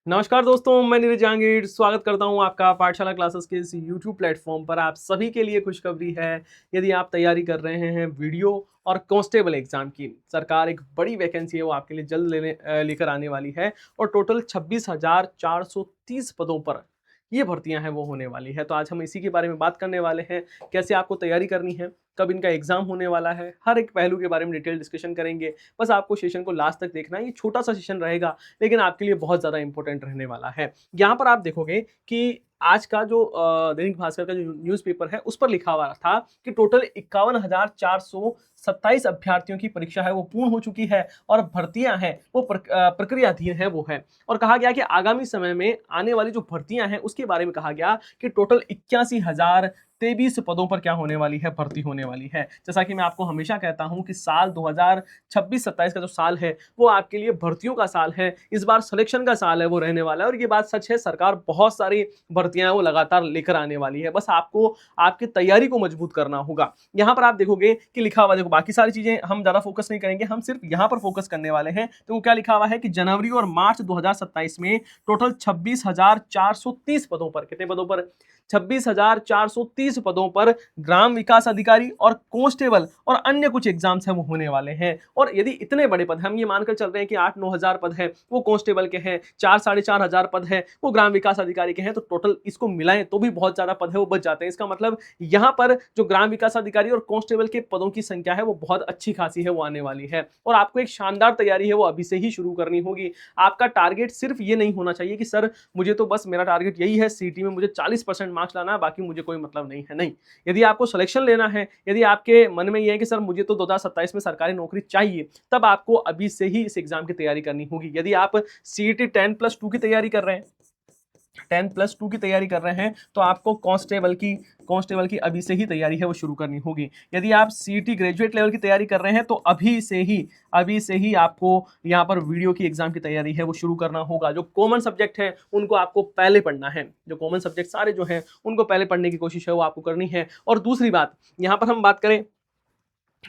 नमस्कार दोस्तों, मैं नीरज जहांगीर स्वागत करता हूं आपका पाठशाला क्लासेस के इस यूट्यूब प्लेटफॉर्म पर। आप सभी के लिए खुशखबरी है। यदि आप तैयारी कर रहे हैं वीडियो और कांस्टेबल एग्जाम की, सरकार एक बड़ी वैकेंसी है वो आपके लिए जल्द लेकर आने वाली है और टोटल 26,430 पदों पर ये भर्तियां हैं वो होने वाली है। तो आज हम इसी के बारे में बात करने वाले हैं, कैसे आपको तैयारी करनी है, कब इनका एग्जाम होने वाला है, हर एक पहलू के बारे में डिटेल डिस्कशन करेंगे। बस आपको सेशन को लास्ट तक देखना है। ये छोटा सा सेशन रहेगा लेकिन आपके लिए बहुत ज़्यादा इंपॉर्टेंट रहने वाला है। यहाँ पर आप देखोगे कि आज का जो दैनिक भास्कर का जो न्यूज़पेपर है उस पर लिखा हुआ था कि टोटल 51,427 अभ्यर्थियों की परीक्षा है वो पूर्ण हो चुकी है और भर्तियां हैं वो प्रक्रियाधीन है वो है। और कहा गया कि आगामी समय में आने वाली जो भर्तियां हैं उसके बारे में कहा गया कि टोटल 81,023 पदों पर क्या होने वाली है, भर्ती होने वाली है। जैसा कि मैं आपको हमेशा कहता हूं कि साल 2026-27 का जो साल है वो आपके लिए भर्तियों का साल है। इस बार सिलेक्शन का साल है वो रहने वाला है और ये बात सच है। सरकार बहुत सारी भर्तियां वो लगातार लेकर आने वाली है। बस आपको आपकी तैयारी को मजबूत करना होगा। यहाँ पर आप देखोगे कि लिखा हुआ, देखो बाकी सारी चीजें हम ज्यादा फोकस नहीं करेंगे, हम सिर्फ यहाँ पर फोकस करने वाले हैं। तो क्या लिखा हुआ है कि जनवरी और मार्च 2027 में टोटल 26,430 पदों पर, कितने पदों पर, 26,430 पदों पर ग्राम विकास अधिकारी और कांस्टेबल और अन्य कुछ एग्जाम्स हैं वो होने वाले हैं। और यदि इतने बड़े पद, हम ये मानकर चल रहे हैं कि 8-9 हजार पद हैं वो कांस्टेबल के हैं, 4-4.5 हजार पद हैं वो ग्राम विकास अधिकारी के हैं, तो टोटल इसको मिलाएं तो भी बहुत ज्यादा पद है वो बच जाते हैं। इसका मतलब यहाँ पर जो ग्राम विकास अधिकारी और कांस्टेबल के पदों की संख्या है वो बहुत अच्छी खासी है वो आने वाली है। और आपको एक शानदार तैयारी है वो अभी से ही शुरू करनी होगी। आपका टारगेट सिर्फ ये नहीं होना चाहिए कि सर मुझे तो बस मेरा टारगेट यही है, सीटी में मुझे 40% मार्क्स लाना है, बाकी मुझे कोई मतलब नहीं है। नहीं, यदि आपको सिलेक्शन लेना है, यदि आपके मन में यह है कि सर मुझे तो 2027 में सरकारी नौकरी चाहिए, तब आपको अभी से ही इस एग्जाम की तैयारी करनी होगी। यदि आप सीईटी 10+2 की तैयारी कर रहे हैं, 10+2 की तैयारी कर रहे हैं तो आपको कांस्टेबल की अभी से ही तैयारी है वो शुरू करनी होगी। यदि आप सीईटी ग्रेजुएट लेवल की तैयारी कर रहे हैं तो अभी से ही आपको यहाँ पर वीडियो की एग्जाम की तैयारी है वो शुरू करना होगा। जो कॉमन सब्जेक्ट है उनको आपको पहले पढ़ना है, जो कॉमन सब्जेक्ट सारे जो हैं उनको पहले पढ़ने की कोशिश है वो आपको करनी है। और दूसरी बात, यहाँ पर हम बात करें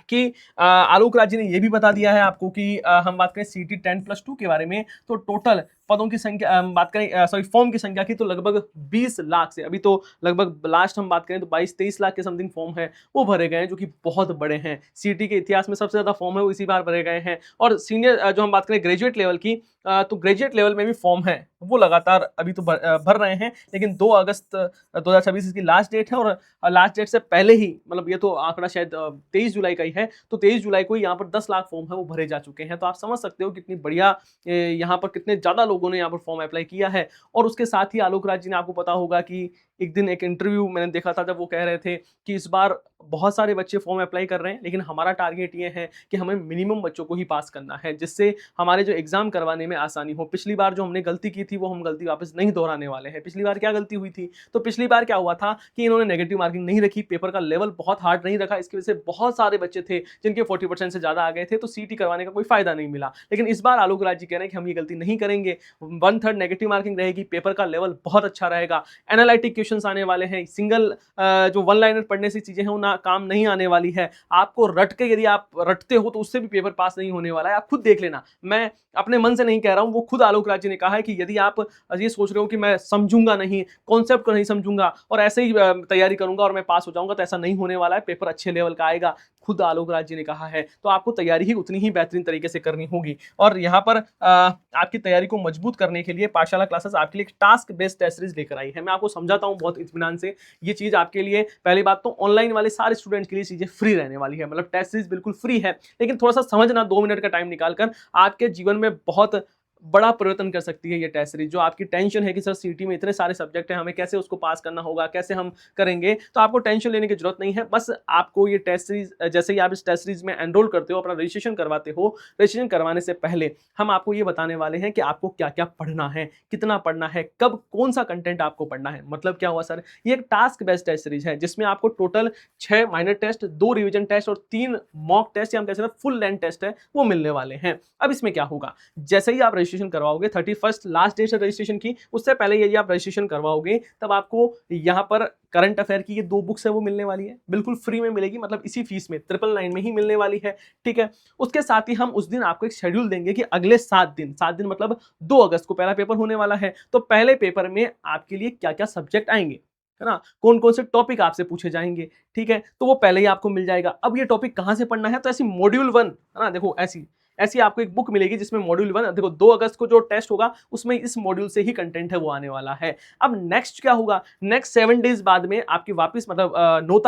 कि आलोक राज जी ने यह भी बता दिया है आपको कि हम बात करें सीटी 10+2 के बारे में, तो टोटल पदों की संख्या बात करें, सॉरी फॉर्म की संख्या की, तो लगभग 20 लाख से, अभी तो लगभग लास्ट हम बात करें तो 22-23 लाख के समथिंग फॉर्म है वो भरे गए हैं, जो कि बहुत बड़े हैं। सीटी के इतिहास में सबसे ज्यादा फॉर्म है वो इसी बार भरे गए हैं। और सीनियर जो हम बात करें ग्रेजुएट लेवल की, तो ग्रेजुएट लेवल में भी फॉर्म है वो लगातार अभी तो भर रहे हैं, लेकिन 2 अगस्त 2026 इसकी लास्ट डेट है। और लास्ट डेट से पहले ही, मतलब ये तो आंकड़ा शायद 23 जुलाई का ही है, तो 23 जुलाई को यहाँ पर 10 लाख फॉर्म है वो भरे जा चुके हैं। तो आप समझ सकते हो कितनी बढ़िया, यहाँ पर कितने ज्यादा लोगों ने यहाँ पर फॉर्म अप्लाई किया है। और उसके साथ ही आलोक राज जी ने, आपको पता होगा कि एक दिन एक इंटरव्यू मैंने देखा था जब वो कह रहे थे कि इस बार बहुत सारे बच्चे फॉर्म अप्लाई कर रहे हैं, लेकिन हमारा टारगेट ये है कि हमें मिनिमम बच्चों को ही पास करना है, जिससे हमारे जो एग्जाम करवाने में आसानी हो। पिछली बार जो हमने गलती की थी वो हम गलती वापस नहीं दोहराने वाले हैं। पिछली बार क्या गलती हुई थी, तो पिछली बार क्या हुआ था कि इन्होंने नेगेटिव मार्किंग नहीं रखी, पेपर का लेवल बहुत हार्ड नहीं रखा, इसकी वजह से बहुत सारे बच्चे थे जिनके 40% से ज्यादा आ गए थे, तो सीटी करवाने का कोई फायदा नहीं मिला। लेकिन इस बार आलोक राज जी कह रहे हैं कि हम ये गलती नहीं करेंगे, 1/3 नेगेटिव मार्किंग रहेगी, पेपर का लेवल बहुत अच्छा रहेगा, एनालिटिक क्वेश्चंस आने वाले हैं, सिंगल जो वन लाइनर पढ़ने से चीजें हैं वो ना काम नहीं आने वाली है। आपको रट के, यदि आप रटते हो तो उससे भी पेपर पास नहीं होने वाला है, आप खुद देख लेना। मैं अपने मन से नहीं कह रहा हूं, वो खुद आलोक राज जी ने कहा है कि यदि आप ये सोच रहे हो कि मैं समझूंगा नहीं, कॉन्सेप्ट को नहीं समझूंगा और ऐसे ही तैयारी करूंगा और मैं पास हो जाऊंगा, तो ऐसा नहीं होने वाला है, पेपर अच्छे लेवल का आएगा, खुद आलोक राज जी ने कहा है। तो आपको तैयारी ही उतनी ही बेहतरीन तरीके से करनी होगी। और यहाँ पर आपकी तैयारी को मजबूत करने के लिए पाठशाला क्लासेस आपके लिए एक टास्क बेस्ड टेस्ट सीरीज लेकर आई है। मैं आपको समझाता हूँ बहुत इत्मीनान से। ये चीज आपके लिए, पहली बात तो ऑनलाइन वाले सारे स्टूडेंट्स के लिए चीजें फ्री रहने वाली है, मतलब टेस्ट सीरीज बिल्कुल फ्री है, लेकिन थोड़ा सा समझना, 2 मिनट का टाइम निकालकर आपके जीवन में बहुत बड़ा परिवर्तन कर सकती है ये टेस्ट सीरीज। जो आपकी टेंशन है कि सर सीटी में इतने सारे सब्जेक्ट हैं, हमें कैसे उसको पास करना होगा, कैसे हम करेंगे, तो आपको टेंशन लेने की जरूरत नहीं है। बस आपको ये टेस्ट सीरीज, जैसे ही आप इस टेस्ट सीरीज में एनरोल करते हो, अपना रजिस्ट्रेशन करवाते हो, रजिस्ट्रेशन करवाने से पहले हम आपको ये बताने वाले हैं कि आपको क्या क्या पढ़ना है, कितना पढ़ना है, कब कौन सा कंटेंट आपको पढ़ना है। मतलब क्या हुआ सर, ये एक टास्क बेस्ड टेस्ट सीरीज है जिसमें आपको total 6 minor test, 2 revision test और 3 मॉक टेस्ट, या हम कह सकते हैं फुल लेंथ टेस्ट है वो मिलने वाले हैं। अब इसमें क्या होगा, जैसे ही आप रजिस्ट्रेशन रजिस्ट्रेशन करवाओगे, 31 लास्ट डेट है रजिस्ट्रेशन की, उससे पहले यदि आप रजिस्ट्रेशन करवाओगे तब आपको यहाँ पर करंट अफेयर की ये 2 बुक्स है वो मिलने वाली है, बिल्कुल फ्री में मिलेगी, मतलब इसी फीस में 999 में ही मिलने वाली है, ठीक है। उसके साथ ही हम उस दिन आपको एक शेड्यूल देंगे कि अगले 7 दिन मतलब 2 अगस्त को पहला पेपर होने वाला है, तो पहले पेपर में आपके लिए क्या-क्या सब्जेक्ट आएंगे, है ना, कौन-कौन से टॉपिक आपसे पूछे जाएंगे, ठीक है, तो वो पहले ही आपको मिल जाएगा। अब ये टॉपिक कहां से पढ़ना है, तो ऐसी मॉड्यूल 1, है ना, देखो ऐसी ऐसी आपको एक बुक मिलेगी जिसमें मॉड्यूल 1, देखो 2 अगस्त को जो टेस्ट होगा उसमें इस मॉड्यूल से ही कंटेंट है वो आने वाला है। अब नेक्स्ट क्या होगा, नेक्स्ट 7 डेज बाद में आपकी वापस मतलब 9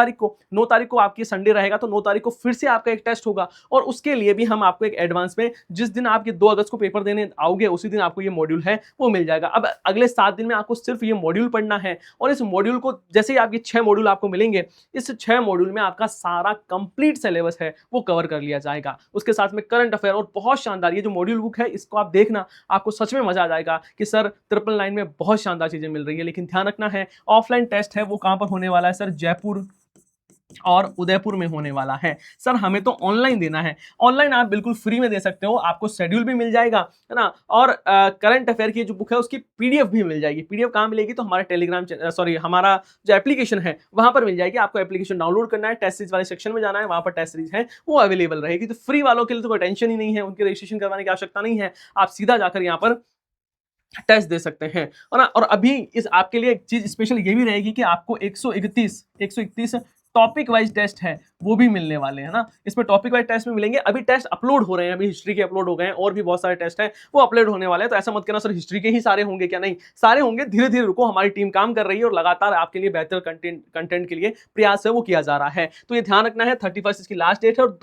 तारीख को आपकी संडे रहेगा, तो 9 तारीख को फिर से आपका एक टेस्ट होगा, और उसके लिए भी हम आपको एक एडवांस में, जिस दिन आप ये 2 अगस्त को पेपर देने आओगे उसी दिन आपको ये मॉड्यूल है वो मिल जाएगा। अब अगले 7 दिन में आपको सिर्फ ये मॉड्यूल पढ़ना है, और इस मॉड्यूल को जैसे ही आपके 6 मॉड्यूल आपको मिलेंगे, इस 6 मॉड्यूल में आपका सारा कंप्लीट सिलेबस है वो कवर कर लिया जाएगा। उसके साथ में करंट अफेयर, और बहुत शानदार ये जो मॉड्यूल बुक है इसको आप देखना, आपको सच में मजा आ जाएगा कि सर 999 में बहुत शानदार चीजें मिल रही है। लेकिन ध्यान रखना है, ऑफलाइन टेस्ट है वो कहां पर होने वाला है सर, जयपुर और उदयपुर में होने वाला है। सर हमें तो ऑनलाइन देना है, ऑनलाइन आप बिल्कुल फ्री में दे सकते हो, आपको शेड्यूल भी मिल जाएगा, है ना, और करंट अफेयर की जो बुक है उसकी पीडीएफ भी मिल जाएगी। पीडीएफ कहाँ मिलेगी, तो हमारे टेलीग्राम सॉरी हमारा जो एप्लीकेशन है वहां पर मिल जाएगी। आपको एप्लीकेशन डाउनलोड करना है, टेस्ट सीरीज वाले सेक्शन में जाना है, वहां पर टेस्ट सीरीज है वो अवेलेबल रहेगी। तो फ्री वालों के लिए तो कोई टेंशन ही नहीं है, उनके रजिस्ट्रेशन करवाने की आवश्यकता नहीं है, आप सीधा जाकर यहाँ पर टेस्ट दे सकते हैं, है ना। और अभी इस आपके लिए एक चीज स्पेशल ये भी रहेगी कि आपको 131 टॉपिक वाइज टेस्ट है वो भी मिलने वाले हैं ना। इसमें टॉपिक वाइज टेस्ट में मिलेंगे, अभी टेस्ट अपलोड हो रहे हैं, अभी हिस्ट्री के अपलोड हो गए हैं, और भी बहुत सारे टेस्ट हैं वो अपलोड होने वाले हैं। तो ऐसा मत कहना सर हिस्ट्री के ही सारे होंगे, क्या नहीं, सारे होंगे, धीरे धीरे रुको, हमारी टीम काम कर रही है और लगातार आपके लिए बेहतर कंटेंट के लिए प्रयास है वो किया जा रहा है। तो ये ध्यान रखना है, 31 इसकी लास्ट डेट है, और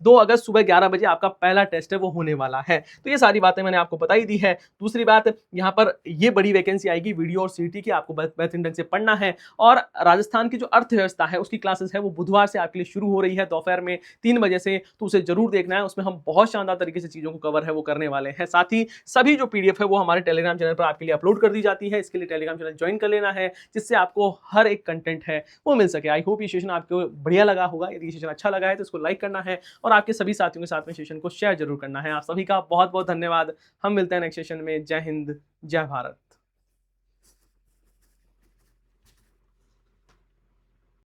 2 अगस्त सुबह 11 बजे आपका पहला टेस्ट है वो होने वाला है। तो ये सारी बातें मैंने आपको बताई दी है। दूसरी बात, यहाँ पर ये बड़ी वैकेंसी आएगी वीडियो और सीटी की, आपको बेहतरीन ढंग से पढ़ना है। और राजस्थान की जो अर्थव्यवस्था है उसकी क्लासेस है वो बुधवार से आपके लिए शुरू हो रही है दोपहर में 3 बजे से, तो उसे जरूर देखना है। उसमें हम बहुत शानदार तरीके से चीजों को कवर है वो करने वाले हैं। साथ ही सभी जो पीडीएफ है वो हमारे टेलीग्राम चैनल पर आपके लिए अपलोड कर दी जाती है। इसके लिए टेलीग्राम चैनल ज्वाइन कर लेना है, जिससे आपको हर एक कंटेंट है वो मिल सके। आई होप ये सेशन आपको बढ़िया लगा होगा। यदि ये सेशन अच्छा लगा है तो इसको लाइक करना है, और आपके सभी साथियों के साथ में सेशन को शेयर जरूर करना है। आप सभी का बहुत बहुत धन्यवाद। हम मिलते हैं नेक्स्ट सेशन में। जय हिंद, जय भारत।